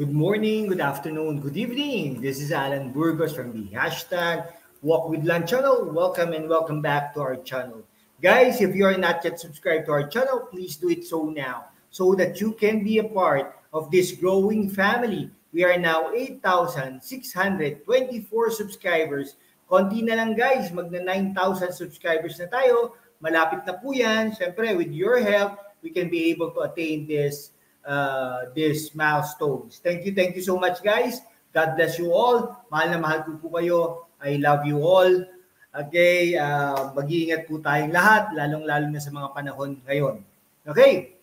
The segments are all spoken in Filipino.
Good morning, good afternoon, good evening. This is Alan Burgos from the hashtag Walk with Lunch channel. Welcome and welcome back to our channel. Guys, if you are not yet subscribed to our channel, please do it so now so that you can be a part of this growing family. We are now 8,624 subscribers. Konti na lang guys, magna 9,000 subscribers na tayo. Malapit na po yan. Siyempre, with your help, we can be able to attain this milestones. Thank you so much guys. God bless you all. Mahal na mahal ko po kayo. I love you all. Okay, mag-iingat po tayong lahat, lalong-lalo na sa mga panahon ngayon. Okay.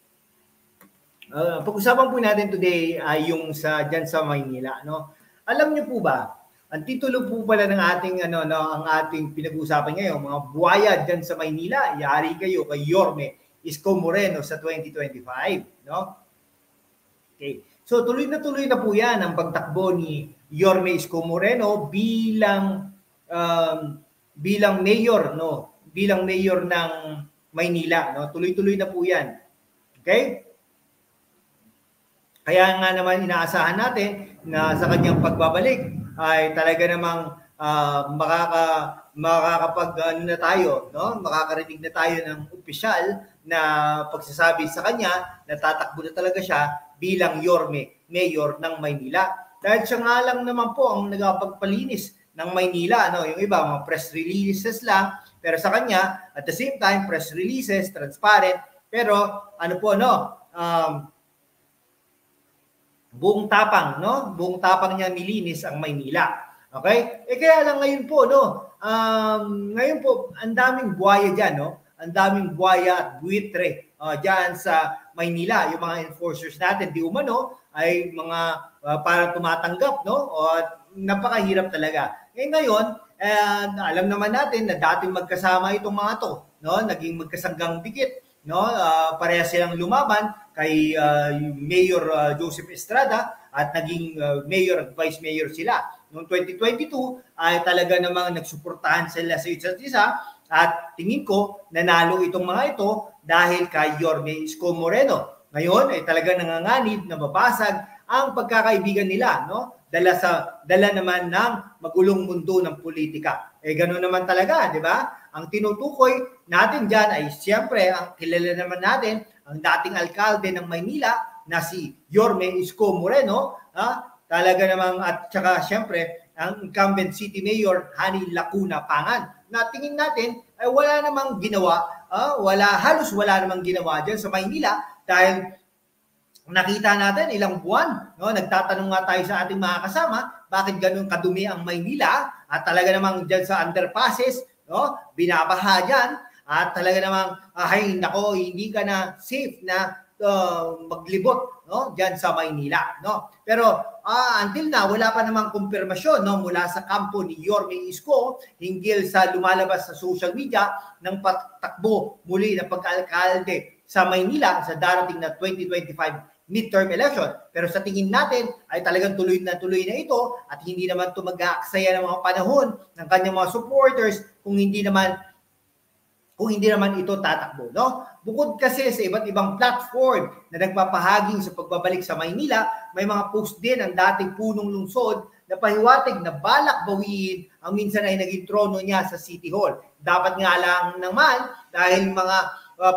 Pag-usapan po natin today ay yung diyan sa Maynila, no? Alam niyo po ba, ang titulo po pala ng ating ang ating pinag-uusapan ngayon, mga buhaya diyan sa Maynila, yari kayo kay Yorme Isko Moreno sa 2025, no? Okay. So tuloy na po 'yan ang pagtakbo ni Yorme Isko Moreno bilang mayor, no? Bilang mayor ng Maynila, no? Tuloy-tuloy na po 'yan. Okay? Kaya nga naman inaasahan natin na sa kanyang pagbabalik ay talaga namang na tayo, no? Makakarinig na tayo ng opisyal na pagsasabi sa kanya na tatakbo na talaga siya bilang Yorme, mayor ng Maynila. Dahil siya nga lang naman po ang nagpagpalinis ng Maynila, no? Yung iba mga press releases lang, pero sa kanya at the same time press releases transparent, pero buong tapang, no? Buong tapang niya nilinis ang Maynila. Okay? Kaya lang ngayon po, no? Ngayon po, ang daming buhaya diyan, no? Ang daming buhaya at buitre diyan sa Maynila. Yung mga enforcers natin, di umano, ay mga parang tumatanggap, no? O napakahirap talaga. Ngayon, alam naman natin na dating magkasama itong mga to, no? Naging magkasanggang dikit, no? Pareha silang lumaban kay Mayor Joseph Estrada at naging mayor at vice mayor sila. Noong 2022 ay talaga namang nagsuportahan sila sa isa't isa at tingin ko nanalo itong mga ito dahil kay Yorme Isko Moreno. Ngayon ay talaga nanganganib na mabasag ang pagkakaibigan nila, no? Dala naman ng magulong mundo ng politika. Ganoon naman talaga, di ba? Ang tinutukoy natin diyan ay siyempre ang kilala naman natin ang dating alkalde ng Maynila na si Yorme Isko Moreno, talaga namang at saka siyempre ang incumbent city mayor Hani Lacuna Pangan. Na tingin natin ay wala namang ginawa, halos wala namang ginawa diyan sa Maynila dahil nakita natin ilang buwan, no, nagtatanong nga tayo sa ating mga kasama, bakit ganun kadumi ang Maynila at talaga namang diyan sa underpasses, no, binabaha diyan at talaga namang hindi ka na safe na maglibot, no, diyan sa Maynila, no. Pero until na wala pa namang kumpirmasyon, no, mula sa kampo ni Yorme Isko hinggil sa lumalabas sa social media ng patakbo muli ng pagkaalkalde sa Maynila sa darating na 2025 midterm election. Pero sa tingin natin ay talagang tuloy na ito at hindi naman ito mag-aaksaya ng mga panahon ng kanyang mga supporters kung hindi naman ito tatakbo, no? Bukod kasi sa iba't ibang platform na nagpapahaging sa pagbabalik sa Maynila, may mga post din ang dating punong lungsod na pahiwatig na balak bawiin ang minsan ay naging trono niya sa City Hall. Dapat nga lang naman dahil mga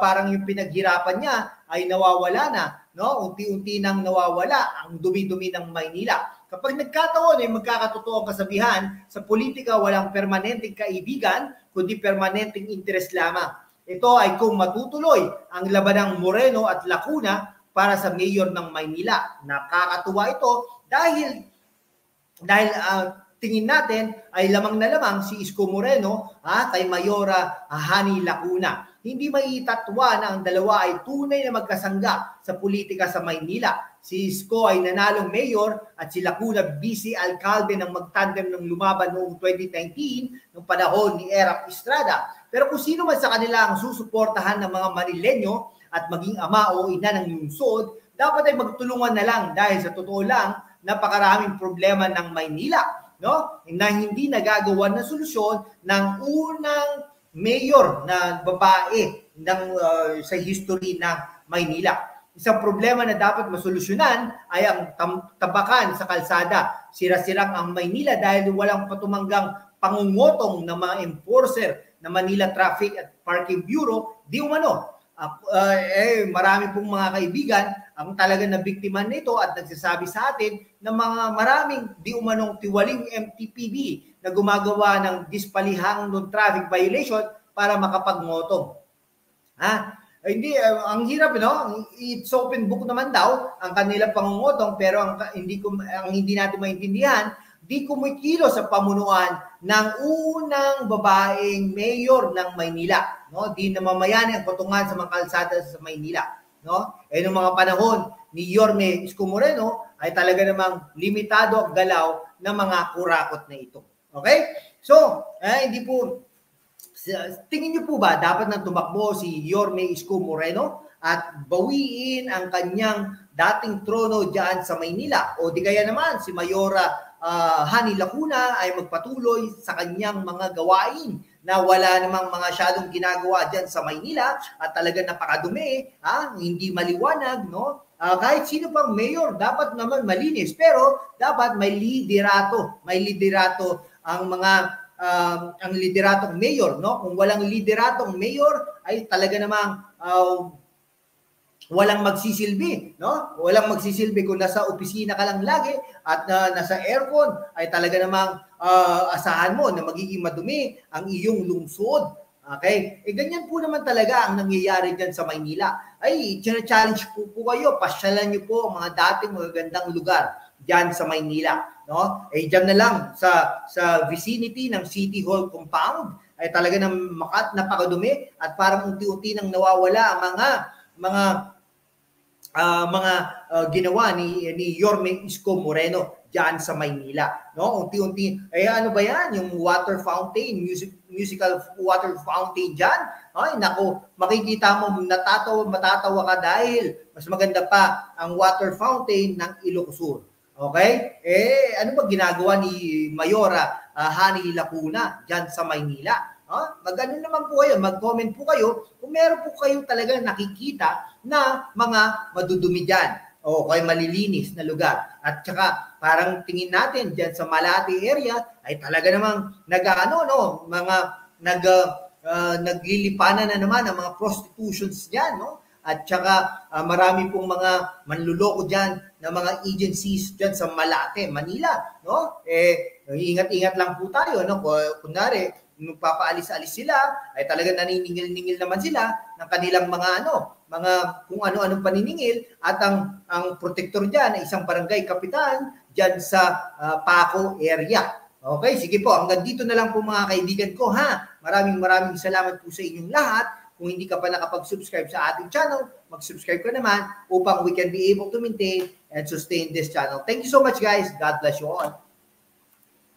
parang yung pinaghirapan niya ay nawawala na, no? Unti-unti nang nawawala ang dumi-dumi ng Maynila. Kapag nagkataon ay magkakatotoo ang kasabihan, sa politika walang permanenteng kaibigan, kundi permanenteng interest lamang. Ito ay kung matutuloy ang labanang Moreno at Lacuna para sa mayor ng Maynila. Nakakatuwa ito dahil tingin natin ay lamang na lamang si Isko Moreno kay Mayora Hani Lacuna. Hindi maitatwa na ang dalawa ay tunay na magkasangga sa politika sa Maynila. Si Isko ay nanalong mayor at si Lacuna vice alkalde ng magtandem ng lumaban noong 2019 noong panahon ni Erap Estrada. Pero kung sino man sa kanila ang susuportahan ng mga Manileño at maging ama o ina ng lungsod, dapat ay magtulungan na lang dahil sa totoo lang napakaraming problema ng Maynila, no? Na hindi nagagawa ng solusyon ng unang mayor na babae sa history ng Maynila. Isang problema na dapat masolusyonan ay ang tabakan sa kalsada. Sira-sirang ang Maynila dahil walang patumanggang pangungutong ng mga enforcer na Manila Traffic at Parking Bureau, di umano. Marami pong mga kaibigan ang talaga na biktima nito at nagsasabi sa atin na mga maraming di umanong tiwaling MTPB na gumagawa ng dispalihang non-traffic violation para makapagngotong. Hindi, ang hirap, no? It's open book naman daw ang kanilang pangungutong, pero ang hindi natin maintindihan, di kumikilo sa pamunuan ng unang babaeng mayor ng Maynila, no? Di namamayani ang patungan sa mga kalsada sa Maynila, no? Noong mga panahon ni Yorme Isko Moreno ay talaga namang limitado ang galaw ng mga kurakot na ito. Okay? So, hindi po tingin niyo po ba dapat nang tumakbo si Yorme Isko Moreno at bawiin ang kanyang dating trono diyan sa Maynila, o di kaya naman si Mayora Hani Lacuna ay magpatuloy sa kanyang mga gawain na wala namang mga syadong ginagawa diyan sa Maynila at talaga napakadumi, hindi maliwanag, no? Kahit sino pang mayor dapat naman malinis, pero dapat may liderato ang mga ang lideratong mayor, no? Kung walang lideratong mayor ay talaga namang walang magsisilbi, no? Walang magsisilbi kung nasa opisina ka lang lagi at nasa aircon ay talaga namang asahan mo na magiging madumi ang iyong lungsod. Okay? Ganyan po naman talaga ang nangyayari dyan sa Maynila. Ay, challenge po kayo, pasyalan niyo po ang mga dating magagandang lugar dyan sa Maynila, no? Dyan na lang sa vicinity ng City Hall compound ay talaga napakadumi at parang unti-unti nang nawawala ang mga ginawa ni Yorme Isko Moreno diyan sa Maynila, no? Unti-unti ano ba 'yan, yung water fountain, musical water fountain diyan? Ay nako, makikita mo matatawa ka dahil mas maganda pa ang water fountain ng Ilocos. Okay? Ano ba ginagawa ni Mayora Hani Lacuna diyan sa Maynila? Mag-ano naman po kayo, mag-comment po kayo kung meron po kayo talaga nakikita na mga madudumi dyan o kaya malilinis na lugar. At saka parang tingin natin dyan sa Malate area ay talaga namang naglilipanan na naman ang mga prostitutions dyan, no? At saka marami pong mga manluloko dyan na mga agencies dyan sa Malate, Manila, no? Ingat-ingat lang po tayo, no? Kunwari, nung papaalis-alis sila, ay talagang naniningil-ningil naman sila ng kanilang mga kung ano-anong paniningil, at ang protector diyan ay isang barangay kapitan diyan sa Paco area. Okay, sige po, hanggang dito na lang po mga kaibigan ko, ha. Maraming salamat po sa inyong lahat. Kung hindi ka pa nakapag-subscribe sa ating channel, mag-subscribe ka naman upang we can be able to maintain and sustain this channel. Thank you so much, guys. God bless you all.